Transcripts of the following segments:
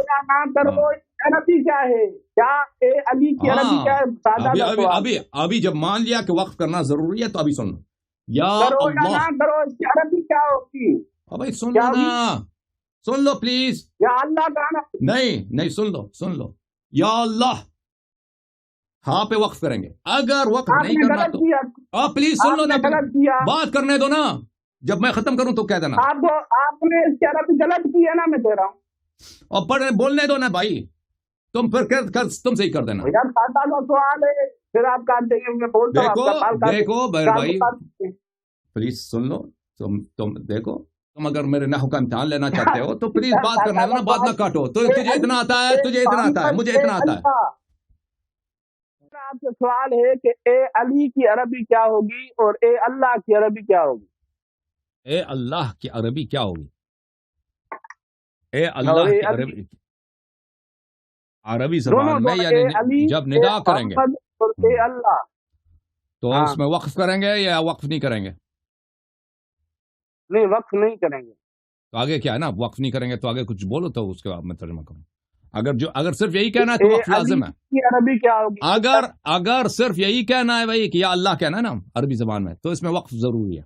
یا نہ کرو عربی کیا ہے؟ کیا اے علی کی عربی کیا ہے؟ سادہ ابھی سا ابھی سوال ابھی ابھی جب مان لیا کہ وقف کرنا ضروری ہے تو ابھی سن لو. یا کرو یا اللہ. نہ کرو، اس کی عربی کیا ہوگی؟ بھائی سن کیا لو نا، ہوگی؟ سن لو پلیز. یا اللہ کا نا نہیں سن لو. یا اللہ ہاں پہ وقف کریں گے. اگر وقف آپ نہیں نے کرنا غلط تو کیا، آپ پلیز سن آپ لو نا، نے غلط کیا، بات کرنے دو نا. جب میں ختم کروں تو کہہ دینا. آپ نے اس کی عربی غلط کی ہے نا، میں دے رہا ہوں. اور بولنے دو نا بھائی. تم پھر تم صحیح کر دینا. یار سادہ سا سوال ہے، پھر آپ کہتے ہیں میں بولتا ہوں، آپ کا بال کاٹ دیکھو بھائی دیں. پلیز سن لو. تم دیکھو، تم اگر میرے نحو کا امتحان لینا چاہتے ہو تو پلیز بات کرنے دو نا، بات نہ کاٹو. تجھے اتنا آتا ہے، تجھے اتنا آتا ہے، مجھے اتنا آتا ہے. آپ سے سوال ہے کہ اے علی کی عربی کیا ہوگی اور اے اللہ کی عربی کیا ہوگی؟ اے اللہ کی عربی کیا ہوگی؟ اے اور اللہ اے کی علی عربی دونوں زبان میں اے یعنی علی جب اے ندا کریں گے محمد اور اے اللہ. تو ہاں اس میں وقف کریں گے یا وقف نہیں کریں گے؟ نہیں، وقف نہیں کریں گے. تو آگے کیا ہے نا، وقف نہیں کریں گے تو آگے کچھ بولو تو اس کے بعد میں ترجمہ کروں. اگر صرف یہی کہنا ہے تو اے وقف علی لازم ہے. کی عربی کیا ہوگی؟ اگر صرف یہی کہنا ہے بھائی کہ یا اللہ کہنا ہے نا عربی زبان میں، تو اس میں وقف ضروری ہے.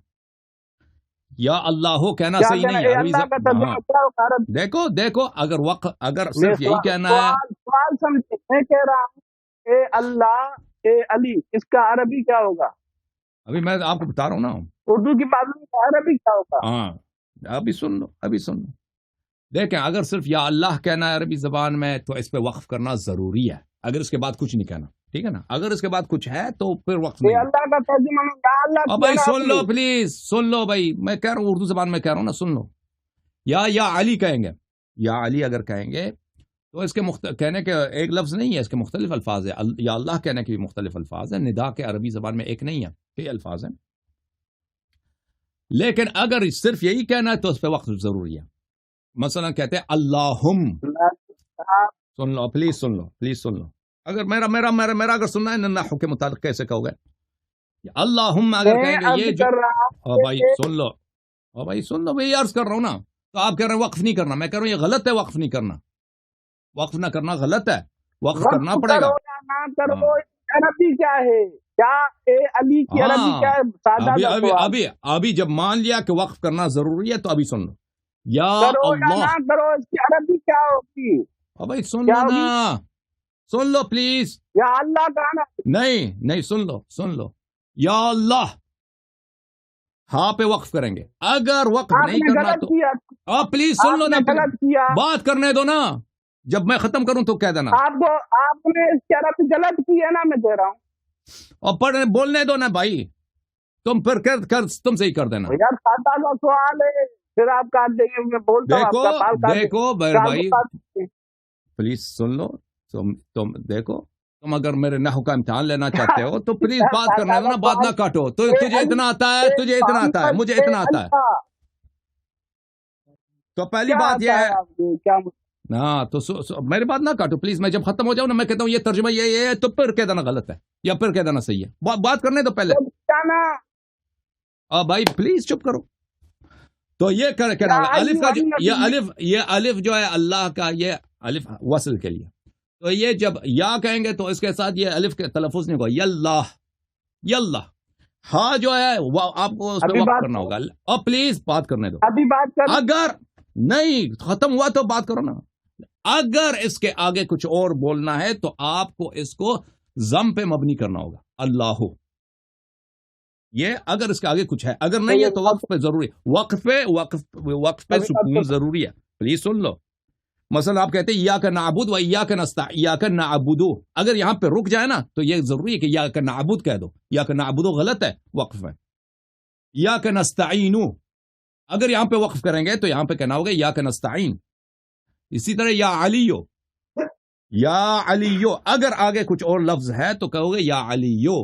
یا اللہ ہو کہنا کیا صحیح کہنا نہیں ہے اے عربی اللہ کا زبان. ہاں ترجمہ کیا ہوگا عربی؟ دیکھو اگر میں صرف یہی کہنا ہے. سوال سمجھے، میں کہہ رہا ہوں اے اللہ اے علی، اس کا عربی کیا ہوگا؟ ابھی میں آپ کو بتا رہا ہوں نا. اردو کی معلوم ہے، عربی کیا ہوگا؟ ہاں ابھی سن لو. دیکھیں اگر صرف یا اللہ کہنا ہے عربی زبان میں تو اس پہ وقف کرنا ضروری ہے. اگر اس کے بعد کچھ نہیں کہنا، ٹھیک ہے نا. اگر اس کے بعد کچھ ہے تو پھر وقف اے نہیں ہے. اللہ کا ترجمہ یا اللہ اور کیا بھائی نا سن اپنی. لو پلیز، سن لو بھائی، میں کہہ رہا ہوں اردو زبان میں کہہ رہا ہوں نا، سن لو. یا علی کہیں گے. یا علی اگر کہیں گے تو اس کے کہنے کے ایک لفظ نہیں ہے، اس کے مختلف الفاظ ہیں. یا اللہ کہنے کے بھی مختلف الفاظ ہیں. ندا کے عربی زبان میں ایک نہیں ہے، کئی الفاظ ہیں. لیکن اگر صرف یہی کہنا ہے تو اس پہ وقف ضروری ہے. مثلا کہتے ہیں اللہم. سن لو پلیز، سن لو. اگر میرا اگر سننا ہے نحو کے مطابق کیسے کہو گے؟ اللہم اگر میں کہیں گے عرض یہ جو کر رہا ہوں بھائی سن لو. بھائی سن لو، میں عرض کر رہا ہوں نا. تو آپ کہہ رہے ہیں وقف نہیں کرنا. میں کہہ رہا ہوں یہ غلط ہے، وقف نہیں کرنا. وقف نہ کرنا غلط ہے، وقف کرنا پڑے گا. کرو یا نہ کرو، عربی کیا ہے؟ کیا اے علی کی عربی کیا ہے؟ سادہ سا سوال. ابھی جب مان لیا کہ وقف کرنا ضروری ہے تو ابھی سن لو. یا کرو یا اللہ. نہ کرو، اس کی عربی کیا ہوگی؟ بھائی سن کیا لو نا، ہوگی؟ سن لو پلیز. یا اللہ کا نا نہیں سن لو. یا اللہ ہاں پہ وقف کریں گے. اگر وقف آپ نہیں نے کرنا غلط تو کیا، آپ پلیز سن لو آپ نا، نے غلط کیا. بات کرنے دو نا. جب میں ختم کروں تو کہہ دینا. آپ نے اس کی عربی غلط کی ہے نا، میں دے رہا ہوں. اور بولنے دو نا بھائی. تم پھر تم صحیح کر دینا. یار سادہ سا سوال ہے، پھر آپ کاٹ دیں گے، میں بولتا ہوں، آپ کا بال کاٹ دیں دیکھو بھائی گے. پلیز سن لو. تم دیکھو، تم اگر میرے نحو کا امتحان لینا چاہتے ہو تو پلیز بات کرنے دو نا، بات نہ کاٹو. تجھے اتنا آتا ہے، تجھے اتنا آتا ہے، مجھے اتنا آتا ہے. تو پہلی بات یہ ہے کیا ہاں. تو میری بات نہ کاٹو پلیز. میں جب ختم ہو جاؤں نا میں کہتا ہوں یہ ترجمہ یہ ہے، تو پھر کہہ دینا غلط ہے یا پھر کہہ دینا صحیح ہے. بات کرنے دو پہلے. بھائی پلیز چپ کرو. تو یہ کہنا ہوگا الف کا یہ الف جو ہے اللہ کا، یہ الف وصل کے لیے. تو یہ جب یا کہیں گے تو اس کے ساتھ یہ الف کے تلفظ نہیں ہوگا. یاللہ. ہاں جو ہے آپ کو اس پہ وقف کرنا ہوگا. اور پلیز بات کرنے دو. ابھی بات کر. اگر نہیں ختم ہوا تو بات کرو نا. اگر اس کے آگے کچھ اور بولنا ہے تو آپ کو اس کو ضم پہ مبنی کرنا ہوگا. اللہ یہ اگر اس کے آگے کچھ ہے، اگر نہیں ہے تو وقف پہ ضروری. وقف پہ سکون ضروری ہے. پلیز سن لو. مثلا آپ کہتے ہیں ایاک نعبد و ایاک نستعین، ایاک نعبدو. اگر یہاں پہ رک جائے نا تو یہ ضروری ہے کہ ایاک نعبد کہہ دو. ایاک نعبدو غلط ہے وقف میں. ایاک نستعین اگر یہاں پہ وقف کریں گے تو یہاں پہ کہنا ہوگا ایاک نستعین. اسی طرح یا علیو اگر آگے کچھ اور لفظ ہے تو کہو گے یا علیو.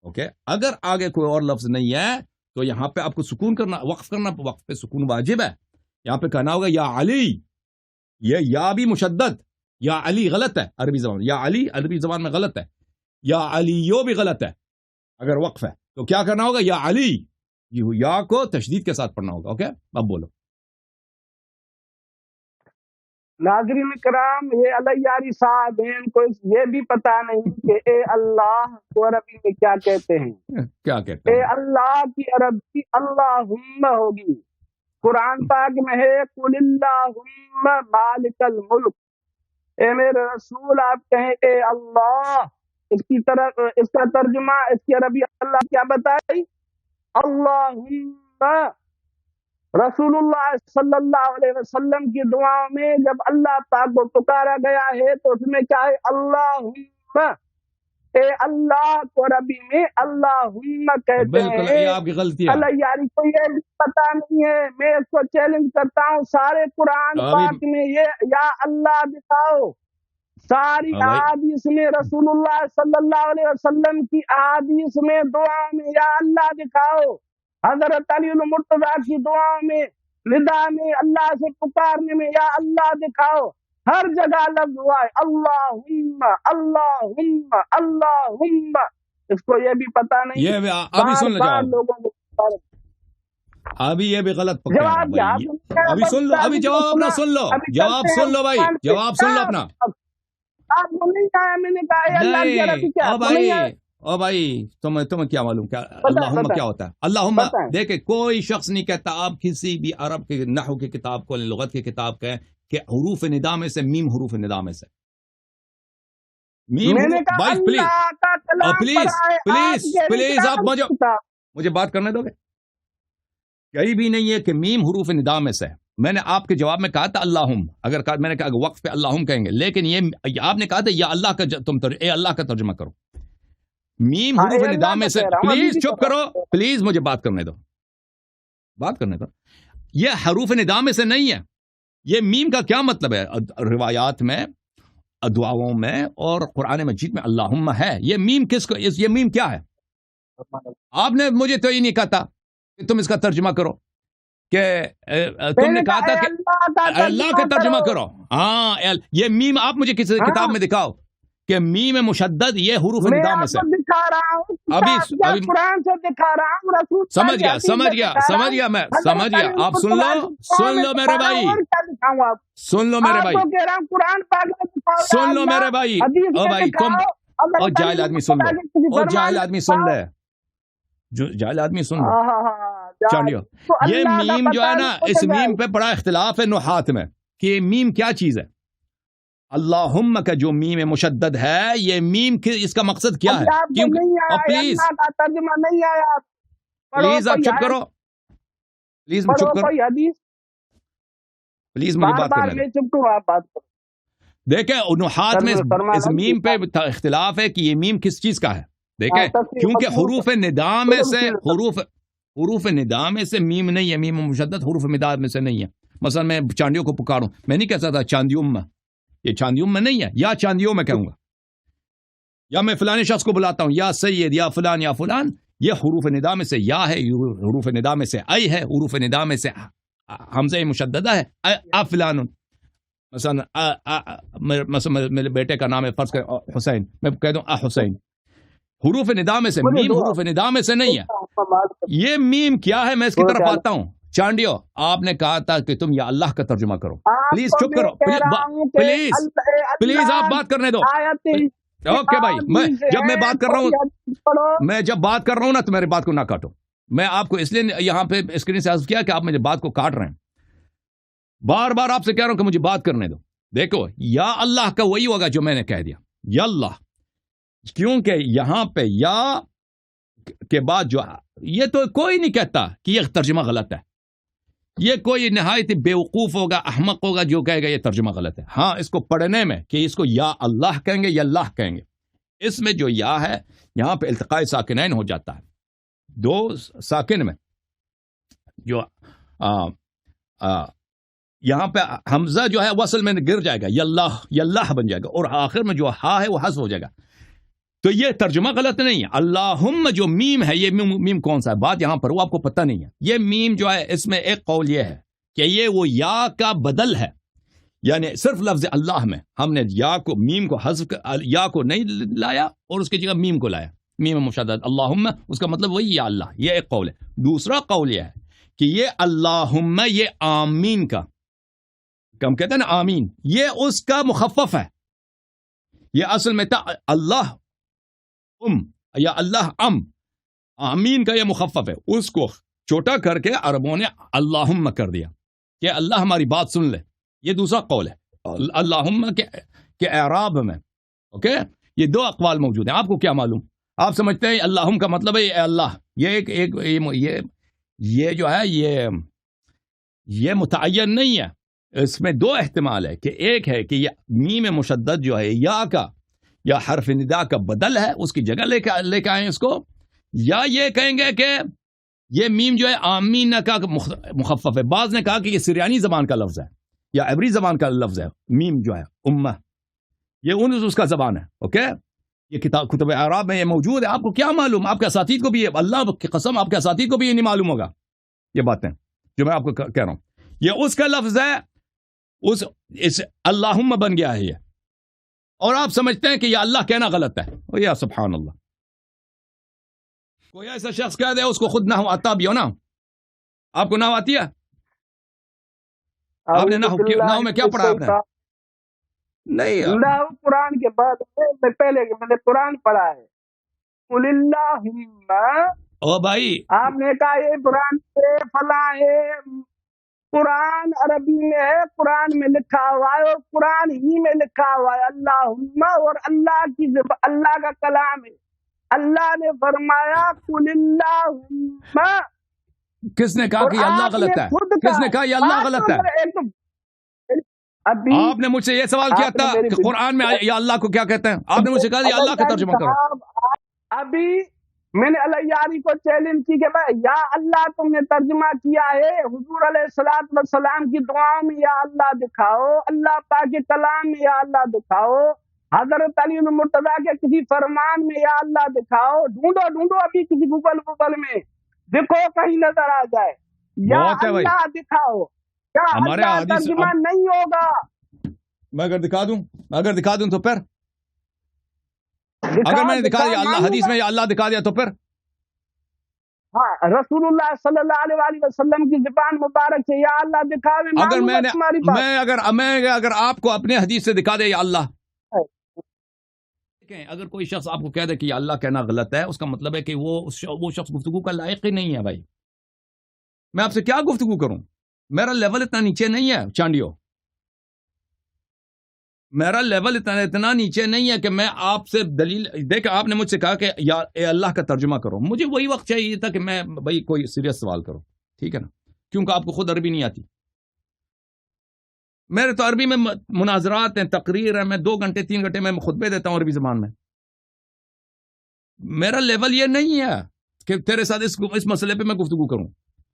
اوکے، اگر آگے کوئی اور لفظ نہیں ہے تو یہاں پہ آپ کو سکون کرنا، وقف کرنا. وقف پہ سکون واجب ہے. یہاں پہ کہنا ہوگا یا علی. یہ یا بھی مشدد، یا علی غلط ہے عربی زبان. یا علی عربی زبان میں غلط ہے. یا علیو بھی غلط ہے اگر وقف ہے. تو کیا کرنا ہوگا؟ یا علی. یا کو تشدید کے ساتھ پڑھنا ہوگا. اوکے، اب بولو. ناظرین کرام، یہ علیاری صاحب ہیں، ان کو یہ بھی پتا نہیں کہ اے اللہ کو عربی میں کیا کہتے ہیں۔ کیا کہتے اے ہیں؟ اللہ کی عربی اللہم ہوگی۔ قرآن پاک میں ہے قل اللہم مالک الملک، اے میرے رسول آپ کہیں اے اللہ۔ اس کی طرف اس کا ترجمہ، اس کی عربی اللہ کیا بتائی؟ اللہم۔ رسول اللہ صلی اللہ علیہ وسلم کی دعاؤں میں جب اللہ پاک کو پکارا گیا ہے تو اس میں کیا ہے؟ اللہم۔ اے اللہ کو عربی میں اللہم کہتے بالکل، ہیں۔ یہ آپ کی غلطی ہے۔ اللہ یاری کو یہ بھی پتا نہیں ہے، میں اس کو چیلنج کرتا ہوں، سارے قرآن پاک میں یہ یا اللہ دکھاؤ، ساری احادیث میں رسول اللہ صلی اللہ علیہ وسلم کی احادیث میں دعا میں یا اللہ دکھاؤ، حضرت علی المرتضیٰ کی دعاؤں میں ندا میں اللہ سے پکارنے میں یا اللہ دکھاؤ، ہر جگہ لفظ ہوا ہے اللہم اللہم اللہم۔ اس کو یہ بھی پتا نہیں، یہ ابھی سن لو جواب، لوگوں کو ابھی یہ بھی غلط پکڑا جواب دیا۔ ابھی سن لو، ابھی جواب اپنا سن لو، جواب سن لو بھائی، جواب سن لو اپنا۔ آپ کو نہیں آیا، میں نے کہا اے اللہ کی عربی کیا؟ او بھائی تمہیں کیا معلوم کیا اللہم کیا ہوتا ہے؟ اللہم دیکھیں، کوئی شخص نہیں کہتا، آپ کسی بھی عرب کے نحو کی کتاب کو، لغت کی کتاب کہیں کہ حروف ندا میں سے میم حروف ندا میں سے میم بھائی پلیز پلیز آپ مجھے بات کرنے دو گے؟ کہیں بھی نہیں ہے کہ میم حروف ندا میں سے۔ میں نے آپ کے جواب میں کہا تھا اللہم، اگر میں نے کہا وقف پہ اللہم کہیں گے، لیکن یہ آپ نے کہا تھا یا اللہ کا اے اللہ کا ترجمہ کرو۔ میم حروف ندا میں سے، پلیز چپ کرو، پلیز مجھے بات کرنے دو، بات کرنے دو۔ یہ حروف ندا میں سے نہیں ہے۔ یہ میم کا کیا مطلب ہے؟ روایات میں، دعاؤں میں اور قرآن مجید میں اللہم ہے۔ یہ میم کس کو، یہ میم کیا ہے؟ آپ نے مجھے تو یہ نہیں کہا تھا کہ تم اس کا ترجمہ کرو، کہ تم نے کہا تھا کہ اللہ کا ترجمہ کرو۔ ہاں، یہ میم آپ مجھے کسی کتاب میں دکھاؤ کہ میم مشدد یہ حروف ندا میں سے۔ دکھا رہا ہوں، ابھی قرآن سے دکھا رہا ہوں، رسول سمجھ گیا میں سمجھ گیا۔ آپ سن لو میرے بھائی، سن لو میرے بھائی، سن لو میرے بھائی، او بھائی تم اور جاہل آدمی سن لو، اور جاہل آدمی سن لے، جاہل آدمی سن لو، چانڈیو۔ یہ میم جو ہے نا، اس میم پہ بڑا اختلاف ہے نحات میں کہ میم کیا چیز ہے۔ اللہم کا جو میم مشدد ہے، یہ میم اس کا مقصد کیا ہے؟ پلیز پلیز آپ چپ کرو، پلیز چپ کرو، پلیز مجھے بات کرنے دو۔ دیکھیں نحات میں اس میم پہ اختلاف ہے کہ یہ میم کس چیز کا ہے۔ دیکھیں کیونکہ حروف ندا میں سے حروف ندا میں سے میم نہیں ہے، میم مشدد حروف ندا میں سے نہیں ہے۔ مثلا میں چاندیوں کو پکاروں، میں نہیں کہہ سکتا چاندیوم میں، یہ چاندیوم میں نہیں ہے، یا چاندیوں میں کہوں گا، یا میں فلانے شخص کو بلاتا ہوں یا سید یا فلان یا فلان، یہ حروف ندا میں سے یا ہے، حروف ندا میں سے ای ہے، حروف ندا میں سے حمزہ مشددہ ہے، فلان۔ مثلا میرے بیٹے کا نام ہے فرض کر حسین، میں کہہ دوں حسین، حروف ندا میں سے، میم حروف ندا میں سے نہیں ہے۔ یہ میم کیا ہے، میں اس کی طرف آتا ہوں۔ چانڈیو، آپ نے کہا تھا کہ تم یا اللہ کا ترجمہ کرو، پلیز چپ کرو، پلیز آپ بات کرنے دو۔ اوکے بھائی، جب میں بات کر رہا ہوں نا تو میری بات کو نہ کاٹو۔ میں آپ کو اس لیے یہاں پہ اسکرین سے عرض کیا کہ آپ مجھے بات کو کاٹ رہے ہیں، بار بار آپ سے کہہ رہا ہوں کہ مجھے بات کرنے دو۔ دیکھو یا اللہ کا وہی ہوگا جو میں نے کہہ دیا، یا اللہ، کیونکہ یہاں پہ یا کے بعد جو یہ تو کوئی نہیں کہتا کہ یہ ترجمہ غلط ہے، یہ کوئی نہایت بیوقوف ہوگا، احمق ہوگا جو کہے گا یہ ترجمہ غلط ہے۔ ہاں، اس کو پڑھنے میں کہ اس کو یا اللہ کہیں گے یا اللہ کہیں گے، اس میں جو یا ہے یہاں پہ التقاء ساکنین ہو جاتا ہے، دو ساکن میں جو یہاں پہ حمزہ جو ہے وصل میں گر جائے گا، یا اللہ بن جائے گا، اور آخر میں جو ہا ہے وہ حذف ہو جائے گا۔ تو یہ ترجمہ غلط نہیں ہے۔ اللہم جو میم ہے، یہ میم کون سا ہے؟ بات یہاں پر وہ آپ کو پتہ نہیں ہے۔ یہ میم جو ہے، اس میں ایک قول یہ ہے کہ یہ وہ یا کا بدل ہے، یعنی صرف لفظ اللہ میں ہم نے یا کو، میم کو حذف، یا کو نہیں لایا اور اس کی جگہ میم کو لایا، میم مشدد اللہم، اس کا مطلب وہی یا اللہ۔ یہ ایک قول ہے۔ دوسرا قول یہ ہے کہ یہ اللہم، یہ آمین کا ہم کہتے ہیں نا آمین، یہ اس کا مخفف ہے. یہ اصل میں تھا اللہ یا اللہ آمین کا یہ مخفف ہے. اس کو چھوٹا کر کے عربوں نے اللہم کر دیا کہ اللہ ہماری بات سن لے. یہ دوسرا قول ہے. اللہم کے اعراب میں اوکے یہ دو اقوال موجود ہیں. آپ کو کیا معلوم؟ آپ سمجھتے ہیں اللہم کا مطلب ہے اے اللہ. یہ جو ہے یہ متعین نہیں ہے. اس میں دو احتمال ہے کہ ایک ہے کہ یہ میم مشدد جو ہے یا کا یا حرف ندا کا بدل ہے، اس کی جگہ لے کے آئیں اس کو، یا یہ کہیں گے کہ یہ میم جو ہے آمین کا مخفف ہے. بعض نے کہا کہ یہ سریانی زبان کا لفظ ہے یا عبری زبان کا لفظ ہے. میم جو ہے امہ یہ اس کا زبان ہے. اوکے یہ کتب اعراب میں یہ موجود ہے. آپ کو کیا معلوم؟ آپ کے اساتید کو بھی یہ، اللہ کی قسم آپ کے اساتید کو بھی یہ نہیں معلوم ہوگا یہ باتیں جو میں آپ کو کہہ رہا ہوں. یہ اس کا لفظ ہے، اس اللہم بن گیا ہے یہ، اور آپ سمجھتے ہیں کہ یہ اللہ کہنا غلط ہے. یا سبحان اللہ. کوئی ایسا شخص کہہ دے اس کو خود نہ آتا بھی ہو نا. آپ کو نہ آتی ہے؟ آپ نے نحو میں کیا پڑھا؟ آپ نے نہیں قرآن کے بعد میں پہلے میں نے قرآن پڑھا ہے. قل اللہم، او بھائی آپ نے کہا یہ قرآن سے فلاں ہے. قرآن عربی میں ہے، قرآن میں لکھا ہوا ہے، اور قرآن ہی میں لکھا ہوا ہے اللہم، اور اللہ کا کلام ہے. اللہ نے فرمایا قل اللہم. کس نے کہا کہ یہ اللہ غلط ہے؟ کس نے کہا یہ اللہ غلط ہے؟ آپ نے مجھ سے یہ سوال کیا تھا کہ قرآن میں یا اللہ کو کیا کہتے ہیں؟ آپ نے مجھ سے کہا یا اللہ کا ترجمہ کرو. ابھی میں نے الیاری کو چیلنج کی کہ بھائی یا اللہ تم نے ترجمہ کیا ہے، حضور علیہ الصلوۃ والسلام کی دعاؤں میں یا اللہ دکھاؤ، اللہ پاک کے کلام میں یا اللہ دکھاؤ، حضرت علی المرتضیٰ کے کسی فرمان میں یا اللہ دکھاؤ. ڈھونڈو ابھی کسی گوگل میں دیکھو کہیں نظر آ جائے یا اللہ دکھاؤ. کیا اللہ ترجمہ نہیں ہوگا؟ میں اگر دکھا دوں تو پھر اگر میں نے دکھا دیا اللہ حدیث میں یا اللہ دکھا دیا تو پھر ہاں رسول اللہ صلی اللہ علیہ وسلم کی زبان مبارک سے یا اللہ دکھاوے. اگر آپ کو اپنے حدیث سے دکھا دے یا اللہ، اگر کوئی شخص آپ کو کہہ دے کہ اللہ کہنا غلط ہے، اس کا مطلب ہے کہ وہ شخص گفتگو کا لائق ہی نہیں ہے. بھائی میں آپ سے کیا گفتگو کروں؟ میرا لیول اتنا نیچے نہیں ہے چانڈیو. میرا لیول اتنا نیچے نہیں ہے کہ میں آپ سے دلیل دیکھ. آپ نے مجھ سے کہا کہ یا اے اللہ کا ترجمہ کرو. مجھے وہی وقت چاہیے تھا کہ میں بھائی کوئی سیریس سوال کرو، ٹھیک ہے نا، کیونکہ آپ کو خود عربی نہیں آتی. میرے تو عربی میں مناظرات ہیں، تقریر ہے، میں 2 گھنٹے 3 گھنٹے میں خطبے دیتا ہوں عربی زبان میں. میرا لیول یہ نہیں ہے کہ تیرے ساتھ اس مسئلے پہ میں گفتگو کروں.